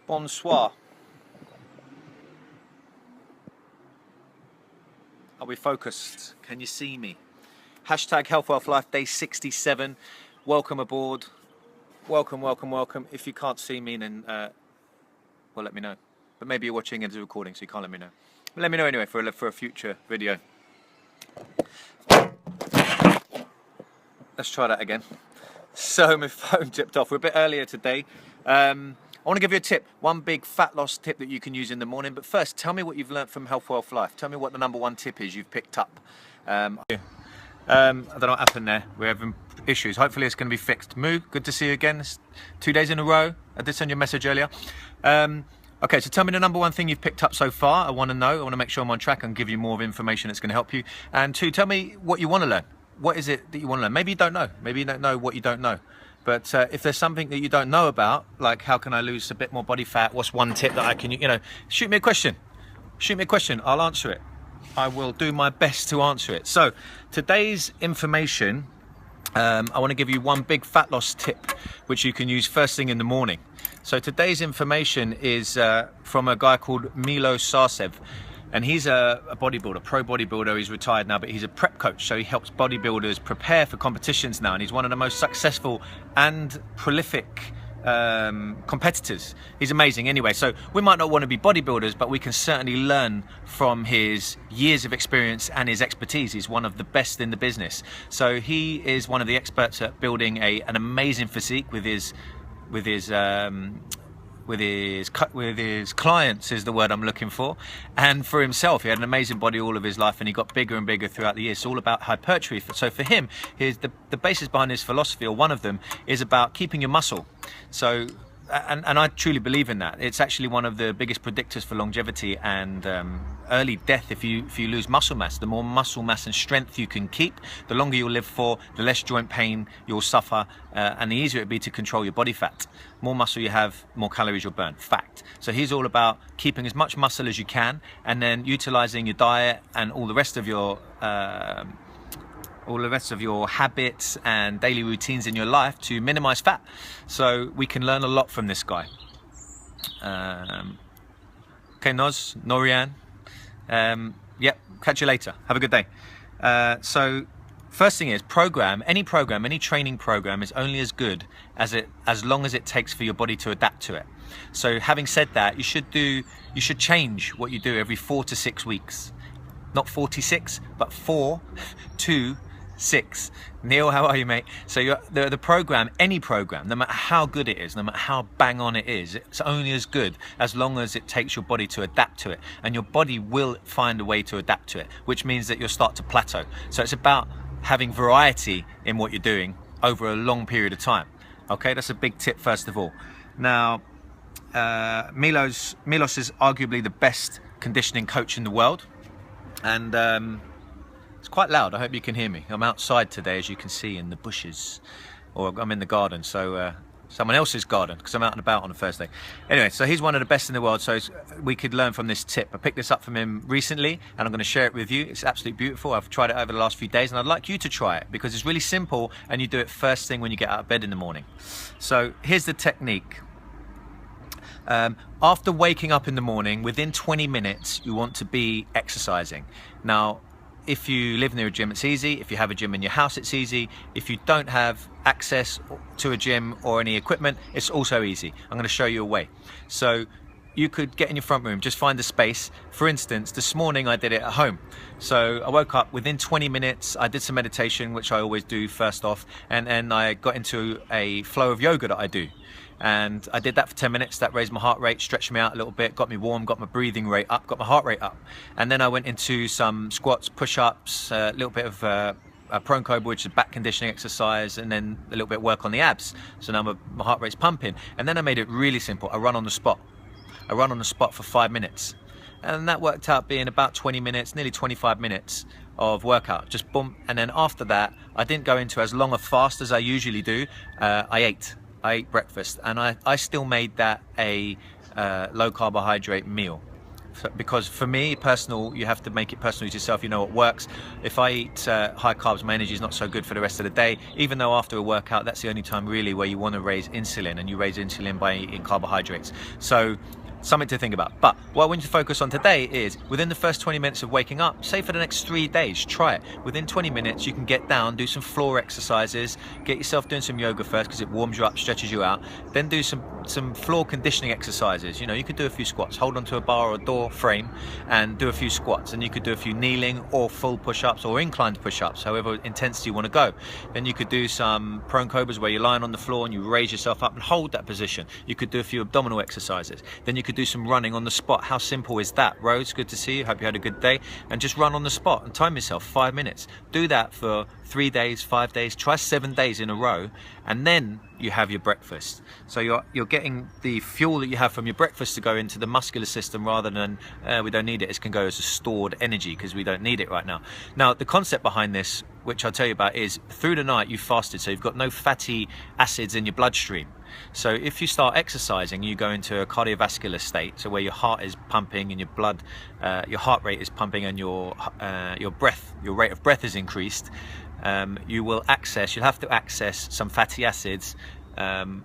Bonsoir. Are we focused? Can you see me? Hashtag Health, Wealth, Life, day 67. Welcome aboard. Welcome, welcome, welcome. If you can't see me, then, well, let me know. But maybe you're watching it as a recording, so you can't let me know. But let me know anyway for a future video. Let's try that again. So my phone tipped off. We're a bit earlier today. I want to give you a tip, one big fat loss tip that you can use in the morning. But first, tell me what you've learned from Health, Wealth, Life. Tell me what the #1 tip is you've picked up. I don't know what happened there. We're having issues. Hopefully it's going to be fixed. Moo, good to see you again. It's 2 days in a row. I did send you a message earlier. Okay, so tell me the #1 thing you've picked up so far. I want to know. I want to make sure I'm on track and give you more of information that's going to help you. And 2, tell me what you want to learn. What is it that you want to learn? Maybe you don't know. Maybe you don't know what you don't know. But if there's something that you don't know about, like how can I lose a bit more body fat? What's one tip that I can, shoot me a question. Shoot me a question. I'll answer it. I will do my best to answer it. So today's information, I want to give you one big fat loss tip, which you can use first thing in the morning. So today's information is from a guy called Milo Sarcev. And he's a bodybuilder, pro bodybuilder. He's retired now, but he's a prep coach. So he helps bodybuilders prepare for competitions now. And he's one of the most successful and prolific competitors. He's amazing. Anyway, so we might not want to be bodybuilders, but we can certainly learn from his years of experience and his expertise. He's one of the best in the business. So he is one of the experts at building an amazing physique with his clients is the word I'm looking for, and for himself. He had an amazing body all of his life, and he got bigger and bigger throughout the years. It's all about hypertrophy. So for him, the basis behind his philosophy, or one of them, is about keeping your muscle. So and I truly believe in that. It's actually one of the biggest predictors for longevity and early death. If you lose muscle mass, the more muscle mass and strength you can keep, the longer you'll live for, the less joint pain you'll suffer, and the easier it'll be to control your body fat. More muscle you have, more calories you'll burn. Fact. So he's all about keeping as much muscle as you can, and then utilizing your diet and all the rest of your habits and daily routines in your life to minimize fat. So we can learn a lot from this guy. Okay, Norian. Yep, catch you later. Have a good day. So first thing is, any training program is only as good as long as it takes for your body to adapt to it. So having said that, you should change what you do every 4 to 6 weeks. Not 46, but 4 to 6. Neil, how are you, mate? So the program, any program, no matter how good it is, no matter how bang on it is, it's only as good as long as it takes your body to adapt to it. And your body will find a way to adapt to it, which means that you'll start to plateau. So it's about having variety in what you're doing over a long period of time. Okay, that's a big tip first of all. Now, Milos is arguably the best conditioning coach in the world. And it's quite loud. I hope you can hear me. I'm outside today, as you can see, in the bushes, or I'm in the garden, so someone else's garden, because I'm out and about on a Thursday. Anyway, so he's one of the best in the world, so we could learn from this tip. I picked this up from him recently, and I'm going to share it with you. It's absolutely beautiful. I've tried it over the last few days, and I'd like you to try it, because it's really simple, and you do it first thing when you get out of bed in the morning. So here's the technique. After waking up in the morning, within 20 minutes, you want to be exercising. Now, if you live near a gym, it's easy. If you have a gym in your house, it's easy. If you don't have access to a gym or any equipment, it's also easy. I'm going to show you a way. So you could get in your front room, just find a space. For instance, this morning I did it at home. So I woke up within 20 minutes, I did some meditation, which I always do first off, and then I got into a flow of yoga that I do. And I did that for 10 minutes. That raised my heart rate, stretched me out a little bit, got me warm, got my breathing rate up, got my heart rate up. And then I went into some squats, push-ups, a little bit of a prone cobra, which is a back conditioning exercise, and then a little bit of work on the abs. So now my heart rate's pumping. And then I made it really simple. I run on the spot. I run on the spot for 5 minutes. And that worked out being about 20 minutes, nearly 25 minutes of workout. Just boom. And then after that, I didn't go into as long a fast as I usually do. I ate breakfast, and I still made that a low carbohydrate meal. because for me, personal, you have to make it personal to yourself. You know what works. If I eat high carbs, my energy is not so good for the rest of the day, even though after a workout, that's the only time really where you want to raise insulin, and you raise insulin by eating carbohydrates. So something to think about. But what I want you to focus on today is within the first 20 minutes of waking up, say for the next 3 days, try it. Within 20 minutes, you can get down, do some floor exercises, get yourself doing some yoga first because it warms you up, stretches you out. Then do some floor conditioning exercises. You know, you could do a few squats, hold onto a bar or a door frame and do a few squats. And you could do a few kneeling or full push-ups or inclined push-ups, however intensity you want to go. Then you could do some prone cobras where you're lying on the floor and you raise yourself up and hold that position. You could do a few abdominal exercises. Then you could do some running on the spot. How simple is that? Rose, good to see you. Hope you had a good day. And just run on the spot and time yourself 5 minutes. Do that for 3 days, 5 days, try 7 days in a row, and then you have your breakfast. So you're getting the fuel that you have from your breakfast to go into the muscular system rather than we don't need it. It can go as a stored energy because we don't need it right now. Now, the concept behind this, which I'll tell you about, is through the night you fasted, so you've got no fatty acids in your bloodstream. So if you start exercising, you go into a cardiovascular state, so where your heart is pumping and your blood, your heart rate is pumping, and your rate of breath is increased. You'll have to access some fatty acids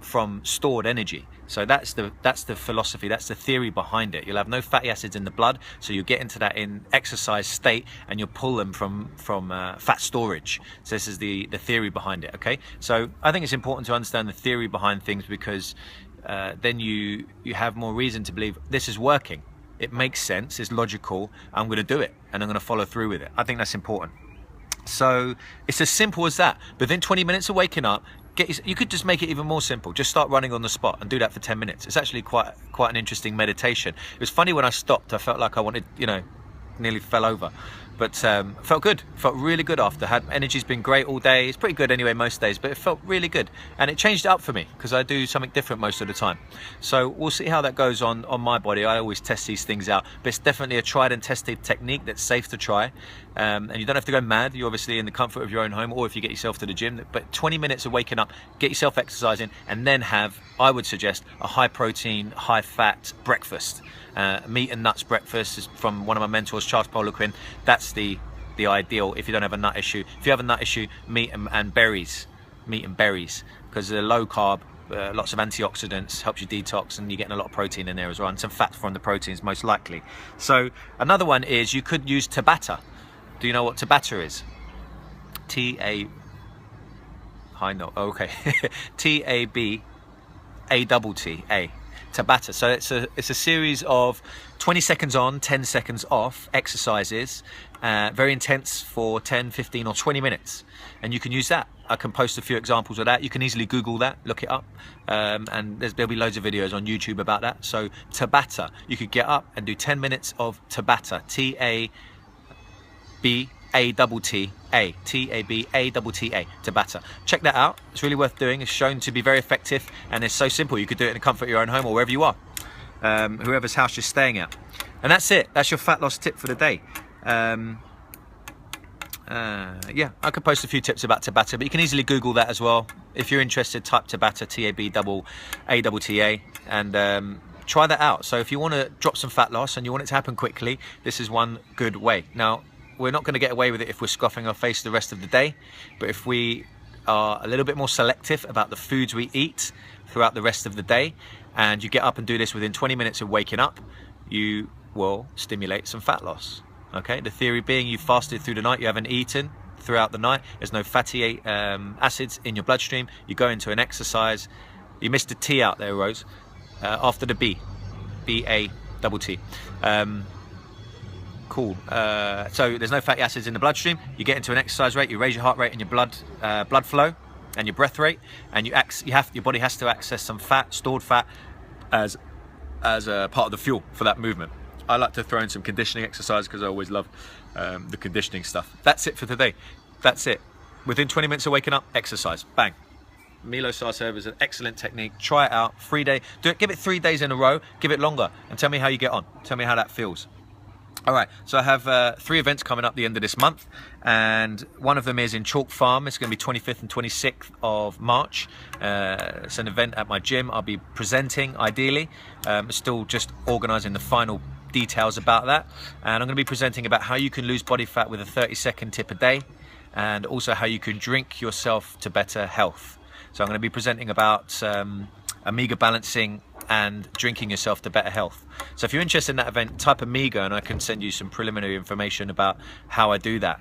from stored energy. So that's the philosophy, that's the theory behind it. You'll have no fatty acids in the blood, so you get into that in exercise state, and you'll pull them from fat storage. So this is the theory behind it. Okay, so I think it's important to understand the theory behind things, because then you have more reason to believe this is working. It makes sense, it's logical, I'm going to do it and I'm going to follow through with it. I think that's important. So it's as simple as that. Within 20 minutes of waking up, you could just make it even more simple. Just start running on the spot and do that for 10 minutes. It's actually quite an interesting meditation. It was funny when I stopped. I felt like I wanted, nearly fell over. But felt good, felt really good after. Energy's been great all day. It's pretty good anyway most days, but it felt really good. And it changed it up for me because I do something different most of the time. So we'll see how that goes on my body. I always test these things out, but it's definitely a tried and tested technique that's safe to try. And you don't have to go mad. You're obviously in the comfort of your own home, or if you get yourself to the gym. But 20 minutes of waking up, get yourself exercising, and then have, I would suggest, a high protein, high fat breakfast. Meat and nuts breakfast is from one of my mentors, Charles Poliquin. That's the ideal if you don't have a nut issue. If you have a nut issue, meat and berries, because they're low carb, lots of antioxidants, helps you detox, and you're getting a lot of protein in there as well, and some fat from the proteins most likely. So another one is you could use Tabata. Do you know what Tabata is? Tabata. Tabata. So it's a series of 20 seconds on, 10 seconds off exercises, very intense for 10, 15 or 20 minutes. And you can use that. I can post a few examples of that. You can easily Google that, look it up. And there'll be loads of videos on YouTube about that. So Tabata, you could get up and do 10 minutes of Tabata, T-A-B-A-T-T-A, T-A-B-A-T-T-A, Tabata. Check that out. It's really worth doing. It's shown to be very effective, and it's so simple. You could do it in the comfort of your own home or wherever you are, whoever's house you're staying at. And that's it. That's your fat loss tip for the day. Yeah, I could post a few tips about Tabata, but you can easily Google that as well. If you're interested, type Tabata, T-A-B-A-T-T-A, and try that out. So if you want to drop some fat loss and you want it to happen quickly, this is one good way. Now, we're not going to get away with it if we're scoffing our face the rest of the day, but if we are a little bit more selective about the foods we eat throughout the rest of the day, and you get up and do this within 20 minutes of waking up, you will stimulate some fat loss. Okay, the theory being you fasted through the night, you haven't eaten throughout the night, there's no fatty acids in your bloodstream, you go into an exercise, you missed a T out there, Rose, after the B, B-A-T-T. Cool. So there's no fatty acids in the bloodstream. You get into an exercise rate, you raise your heart rate and your blood flow and your breath rate, and your body has to access some fat, stored fat, as a part of the fuel for that movement. I like to throw in some conditioning exercise because I always love the conditioning stuff. That's it for today. That's it. Within 20 minutes of waking up, exercise. Bang. Milo Sarserva is an excellent technique. Try it out. 3 day. Do it. Give it 3 days in a row. Give it longer, and tell me how you get on. Tell me how that feels. All right, so I have 3 events coming up the end of this month, and one of them is in Chalk Farm. It's going to be 25th and 26th of March. It's an event at my gym. I'll be presenting, ideally. Still just organising the final details about that, and I'm going to be presenting about how you can lose body fat with a 30-second tip a day, and also how you can drink yourself to better health. So I'm going to be presenting about omega balancing and drinking yourself to better health. So if you're interested in that event, type omega and I can send you some preliminary information about how I do that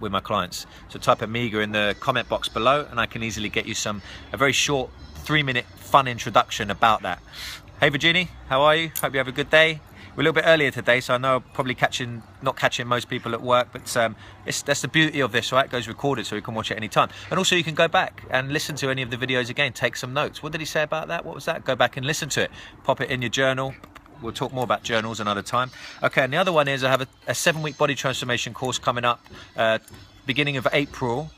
with my clients. So type omega in the comment box below and I can easily get you a very short 3-minute fun introduction about that. Hey Virginie, how are you? Hope you have a good day. We're a little bit earlier today, so I know I'm probably not catching most people at work, but that's the beauty of this, right? It goes recorded so you can watch it any time. And also you can go back and listen to any of the videos again, take some notes. What did he say about that? What was that? Go back and listen to it. Pop it in your journal. We'll talk more about journals another time. Okay, and the other one is I have a 7-week body transformation course coming up beginning of April.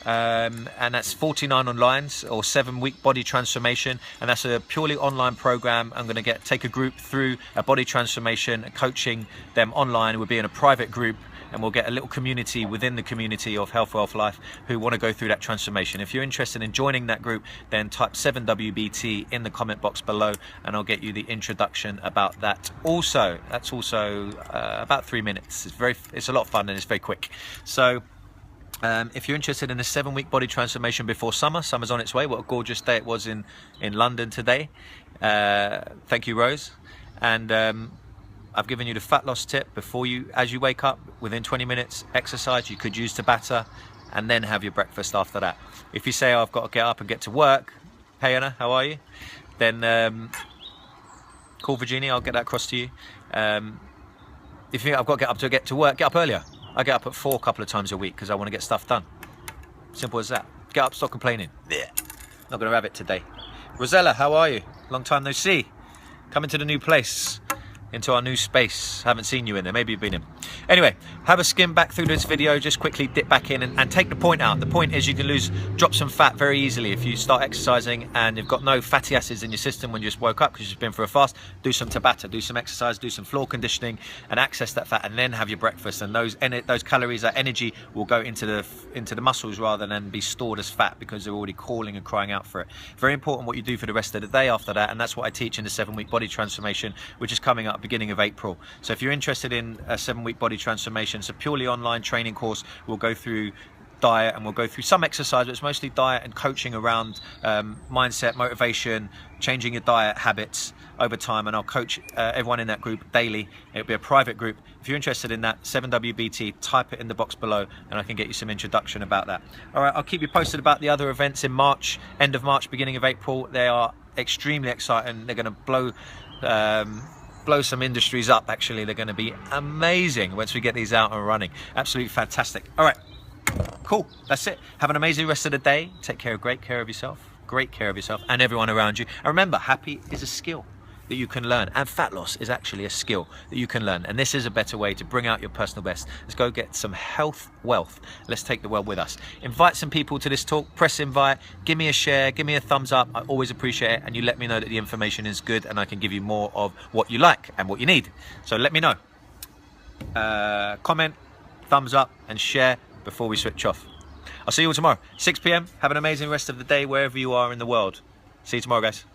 And that's 49 online, or 7-week body transformation, and that's a purely online program. I'm going to take a group through a body transformation, coaching them online. We'll be in a private group and we'll get a little community within the community of Health Wealth Life who want to go through that transformation. If you're interested in joining that group, then type 7WBT in the comment box below and I'll get you the introduction about that. Also, that's also about 3 minutes. It's a lot of fun and it's very quick. So if you're interested in a 7-week body transformation before summer's on its way. What a gorgeous day it was in London today. Thank you, Rose. And I've given you the fat loss tip as you wake up, within 20 minutes, exercise you could use Tabata, and then have your breakfast after that. If you say, oh, I've got to get up and get to work, hey Anna, how are you? Then call Virginia, I'll get that across to you. If you think I've got to get to work, get up earlier. I get up at 4 a couple of times a week because I want to get stuff done. Simple as that. Get up, stop complaining. Yeah. Not going to have it today. Rosella, how are you? Long time no see. Coming to the new place, into our new space. Haven't seen you in there. Maybe you've been in. Anyway, have a skim back through this video. Just quickly dip back in and take the point out. The point is you can drop some fat very easily if you start exercising and you've got no fatty acids in your system when you just woke up because you've been for a fast. Do some Tabata, do some exercise, do some floor conditioning and access that fat, and then have your breakfast. And those calories, that energy, will go into the muscles rather than be stored as fat because they're already calling and crying out for it. Very important what you do for the rest of the day after that, and that's what I teach in the 7-week body transformation, which is coming up beginning of April. So if you're interested in a 7-week body transformation, it's a purely online training course. We'll go through diet and we'll go through some exercise, but it's mostly diet and coaching around mindset, motivation, changing your diet habits over time, and I'll coach everyone in that group daily. It'll be a private group. If you're interested in that, 7WBT, type it in the box below and I can get you some introduction about that. All right, I'll keep you posted about the other events in March, end of March, beginning of April. They are extremely exciting. They're going to blow some industries up. Actually, they're going to be amazing once we get these out and running. Absolutely fantastic. All right, cool, that's it. Have an amazing rest of the day. Take great care of yourself and everyone around you. And remember, happy is a skill that you can learn, and fat loss is actually a skill that you can learn, and this is a better way to bring out your personal best. Let's go get some health wealth. Let's take the world with us. Invite some people to this talk. Press invite, give me a share, give me a thumbs up. I always appreciate it, and you let me know that the information is good and I can give you more of what you like and what you need. So let me know. Comment, thumbs up and share before we switch off. I'll see you all tomorrow, 6 p.m. Have an amazing rest of the day wherever you are in the world. See you tomorrow, guys.